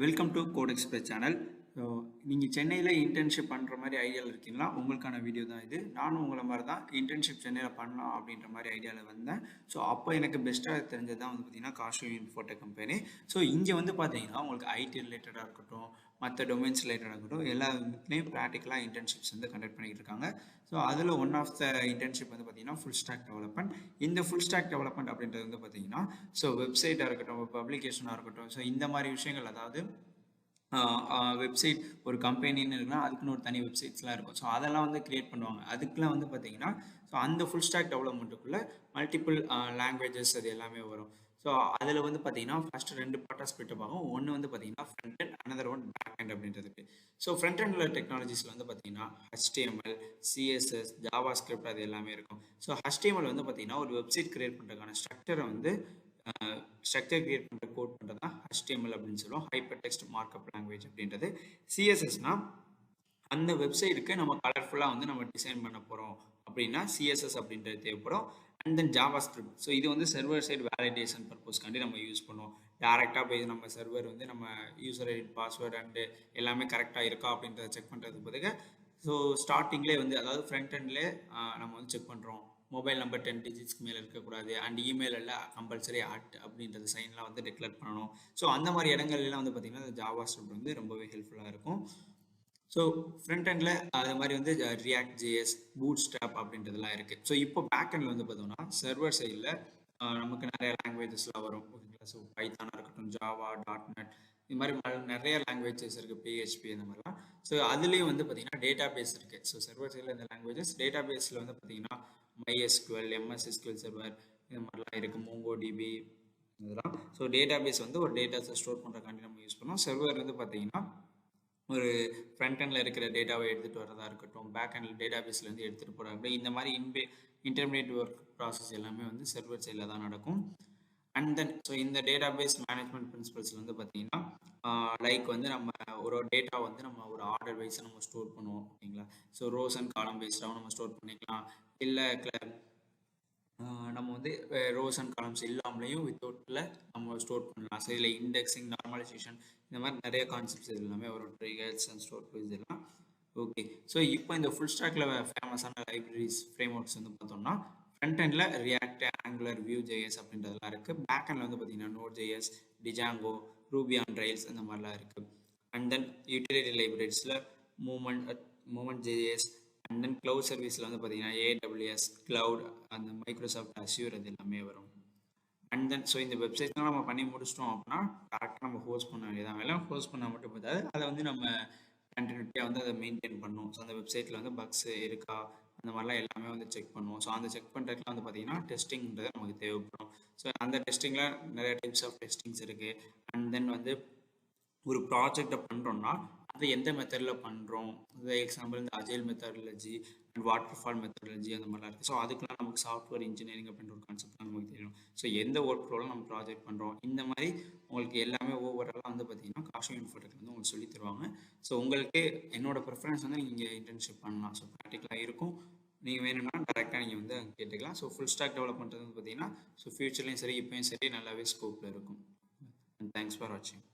Welcome to code express channel. So நீங்கள் சென்னையில் internship பண்ணுற மாதிரி ஐடியாவில் இருக்கீங்களா? உங்களுக்கான வீடியோ தான் இது. நானும் உங்களை மாதிரி தான் இன்டர்ன்ஷிப் சென்னையில் பண்ணலாம் அப்படின்ற மாதிரி ஐடியாவில் வந்தேன். ஸோ அப்போ எனக்கு பெஸ்ட்டாக தெரிஞ்சது தான் வந்து பார்த்தீங்கன்னா காஷோ இன்ஃபோடெக் கம்பெனி. ஸோ இங்கே வந்து பார்த்தீங்கன்னா உங்களுக்கு ஐடி ரிலேட்டடாக இருக்கட்டும், மற்ற டொமைன்ஸ் ரிலேட்டடாக இருக்கட்டும், எல்லா இதுலேயும் ப்ராக்டிக்கலாக இன்டர்ன்ஷிப்ஸ் வந்து கண்டக்ட் பண்ணிக்கிட்டு இருக்காங்க. ஸோ அதில் ஒன் ஆஃப் த இன்டர்ன்ஷிப் வந்து பார்த்தீங்கன்னா ஃபுல் ஸ்டாக் டெவலப்மெண்ட். இந்த ஃபுல் ஸ்டாக் டெவலப்மெண்ட் அப்படின்றது வந்து பார்த்தீங்கன்னா ஸோ வெப்சைட்டாக இருக்கட்டும், பப்ளிகேஷனாக இருக்கட்டும், ஸோ இந்த மாதிரி விஷயங்கள், அதாவது வெப்சைட் ஒரு கம்பெனின்னு இருக்குன்னா அதுக்குன்னு ஒரு தனி வெப்சைட்ஸ்லாம் இருக்கும். ஸோ அதெல்லாம் வந்து கிரியேட் பண்ணுவாங்க. அதுக்கெலாம் வந்து பார்த்தீங்கன்னா ஸோ அந்த ஃபுல் ஸ்டாக் டெவலப்மெண்ட்டுக்குள்ளே மல்டிபிள் லாங்குவேஜஸ் அது எல்லாமே வரும். ஸோ அதில் வந்து பார்த்தீங்கன்னா ஃபஸ்ட்டு 2 பார்ட்டாக ஸ்பிட்டப் ஆகும். ஒன்று வந்து பார்த்தீங்கன்னா front end, another one back end அப்படின்றதுக்கு. ஸோ ஃப்ரண்ட் அண்டில் டெக்னாலஜிஸில் வந்து பார்த்தீங்கன்னா HTML, CSS, ஜாவா ஸ்கிரிப்ட் அது எல்லாமே இருக்கும். ஸோ HTML வந்து பார்த்தீங்கன்னா ஒரு வெப்சைட் கிரியேட் பண்ணுறதுக்கான ஸ்ட்ரக்சரை வந்து ஸ்ட்ரக்சர் கிரியேட் பண்ணுற கோட் பண்ணுறது தான் HTML அப்படின்னு சொல்லுவோம், ஹைப்பர் டெக்ஸ்ட் மார்க்அப் லாங்குவேஜ் அப்படின்றது. CSSனா அந்த வெப்சைட்டுக்கு நம்ம கலர்ஃபுல்லாக வந்து நம்ம டிசைன் பண்ண போகிறோம் அப்படின்னா CSS அப்படின்றது தேவைப்படும். And then Java script. So இது வந்து சர்வர் சைடு வேலிடேஷன் பர்பஸ்க்காண்டி நம்ம யூஸ் பண்ணுவோம். டேரெக்டாக போய் நம்ம சர்வர் வந்து நம்ம யூசர் ஐடி, பாஸ்வேர்டு அண்டு எல்லாமே கரெக்டாக இருக்கா அப்படின்றத செக் பண்ணுறதுக்கு பதிலாக ஸோ ஸ்டார்டிங்லேயே வந்து, அதாவது ஃப்ரண்ட் எண்ட்லேயே நம்ம வந்து செக் பண்ணுறோம். மொபைல் நம்பர் 10 டிஜிட்ஸ்க்கு மேலே இருக்கக்கூடாது, அண்ட் இமெயில் எல்லாம் கம்பல்சரி அப்படின்றது சைன்லாம் வந்து டிக்ளேர் பண்ணணும். ஸோ அந்த மாதிரி இடங்கள்லாம் வந்து பார்த்திங்கன்னா ஜாவா ஸ்கிரிப்ட் வந்து ரொம்பவே ஹெல்ப்ஃபுல்லாக இருக்கும். ஸோ ஃப்ரண்ட் எண்டில் அது மாதிரி வந்து ரியாக்ட் ஜேஎஸ், பூட் ஸ்ட்ராப் அப்படின்றதுலாம் இருக்குது. ஸோ இப்போ பேக் எண்டில் வந்து பார்த்தோம்னா சர்வர் சைடில் நமக்கு நிறைய லாங்குவேஜஸ்லாம் வரும். ஓகேங்களா? ஸோ பைத்தானாக இருக்கட்டும், ஜாவா, .NET, இது மாதிரி நிறைய லாங்குவேஜஸ் இருக்குது, PHP இந்த மாதிரிலாம். ஸோ அதுலேயும் வந்து பார்த்தீங்கன்னா டேட்டா பேஸ் இருக்குது. ஸோ சர்வர் சைடில் இந்த லாங்குவேஜஸ், டேட்டா பேஸில் வந்து பார்த்தீங்கன்னா MySQL, MS SQL சர்வர், இது மாதிரிலாம் இருக்குது, MongoDB இதெல்லாம். ஸோ டேட்டா பேஸ் வந்து ஒரு டேட்டாஸை ஸ்டோர் பண்ணுறக்காண்டி நம்ம யூஸ் பண்ணோம். சர்வர் வந்து பார்த்தீங்கன்னா ஒரு ஃப்ரண்ட் எண்டில் இருக்கிற டேட்டாவை எடுத்துகிட்டு வரதா இருக்கட்டும், பேக் எண்டில் டேட்டா பேஸ்லேருந்து எடுத்துகிட்டு போகிறாங்க, இந்த மாதிரி இன்டர்மீடியட் ஒர்க் ப்ராசஸ் எல்லாமே வந்து சர்வர் சைடில் தான் நடக்கும். அண்ட் தென் ஸோ இந்த டேட்டா பேஸ் மேனேஜ்மெண்ட் பிரின்சிபல்ஸ் வந்து பார்த்தீங்கன்னா லைக் வந்து நம்ம ஒரு டேட்டா வந்து நம்ம ஒரு ஆர்டர் வைஸை நம்ம ஸ்டோர் பண்ணுவோம். ஓகேங்களா? ஸோ ரோஸ் அண்ட் காலம் பேஸ்டாகவும் நம்ம ஸ்டோர் பண்ணிக்கலாம். இல்லை நம்ம வந்து ரோஸ் அண்ட் காலம்ஸ் இல்லாமலேயும் வித்தவுட்டில் நம்ம ஸ்டோர் பண்ணலாம். ஸோ இதில் இண்டெக்ஸிங், நார்மலைசேஷன், இந்த மாதிரி நிறைய கான்செப்ட்ஸ் இது எல்லாமே வரும். ட்ரிகர்ஸ் அண்ட் ஸ்டோர் இதெல்லாம். ஓகே. ஸோ இப்போ இந்த ஃபுல் ஸ்டாக்ல ஃபேமஸான லைப்ரரிஸ், ஃப்ரேம் ஒர்க்ஸ் வந்து பார்த்தோம்னா ஃப்ரண்ட் எண்டில் ரியாக்ட், ஆங்குலர், Vue.js அப்படின்றதுலாம் இருக்குது. பேக் எண்டில் வந்து பார்த்தீங்கன்னா Node.js, Django, Ruby on Rails இந்த மாதிரிலாம் இருக்குது. அண்ட் தென் யூட்டிலிட்டி லைப்ரரிஸில் மூமெண்ட்.js, அண்ட் தென் க்ளவுட் சர்வீஸில் வந்து பார்த்தீங்கன்னா AWS, க்ளவுட், அந்த மைக்ரோசாஃப்ட் அஷ்யூர் அது எல்லாமே வரும். அண்ட் தென் ஸோ இந்த வெப்சைட்லாம் நம்ம பண்ணி முடிச்சிட்டோம் அப்படின்னா கரெக்டாக நம்ம ஹோஸ்ட் பண்ண வேண்டியதான். வேலை ஹோஸ்ட் பண்ணால் மட்டும் பார்த்தாது, அதை வந்து நம்ம கண்டினியூட்டியாக வந்து அதை மெயின்டைன் பண்ணணும். ஸோ அந்த வெப்சைட்டில் வந்து பக்ஸ் இருக்கா அந்த மாதிரிலாம் எல்லாமே வந்து செக் பண்ணுவோம். ஸோ அந்த செக் பண்ணுறதுக்குலாம் வந்து பார்த்தீங்கன்னா டெஸ்டிங்கிறது நமக்கு தேவைப்படும். ஸோ அந்த டெஸ்டிங்கில் நிறைய டைப்ஸ் ஆஃப் டெஸ்டிங்ஸ் இருக்குது. அண்ட் தென் வந்து ஒரு ப்ராஜெக்டை பண்ணுறோம்னா அதை எந்த மெத்தடில் பண்ணுறோம், எக்ஸாம்பிள் இந்த agile methodology and waterfall methodology அந்த மாதிரிலாம் இருக்குது. ஸோ அதுக்கெலாம் நமக்கு சாஃப்ட்வேர் இன்ஜினியரிங் அப்படின்ற ஒரு கான்செப்ட்லாம் நமக்கு தெரியும். ஸோ எந்த ஒர்க் ஃப்ளோவில் நம்ம ப்ராஜெக்ட் பண்ணுறோம், இந்த மாதிரி உங்களுக்கு எல்லாமே ஓவராலாக வந்து பார்த்தீங்கன்னா காஷோ இன்ஃபோடெக் வந்து உங்களுக்கு சொல்லி தருவாங்க. ஸோ உங்களுக்கு என்னோட ப்ரிஃபரன்ஸ் வந்து நீங்கள் இன்டர்ன்ஷிப் பண்ணலாம். ஸோ ப்ராக்டிக்கலாக இருக்கும். நீங்கள் வேணும்னா டேரெக்டாக நீங்கள் வந்து கேட்டுக்கலாம். ஸோ ஃபுல் ஸ்டாக் டெவலப் பண்ணுறது வந்து பார்த்தீங்கன்னா ஸோ ஃபியூச்சர்லேயும் சரி இப்போயும் சரி நல்லாவே ஸ்கோப்பில் இருக்கும். அண்ட் தேங்க்ஸ் ஃபார் வாட்சிங்.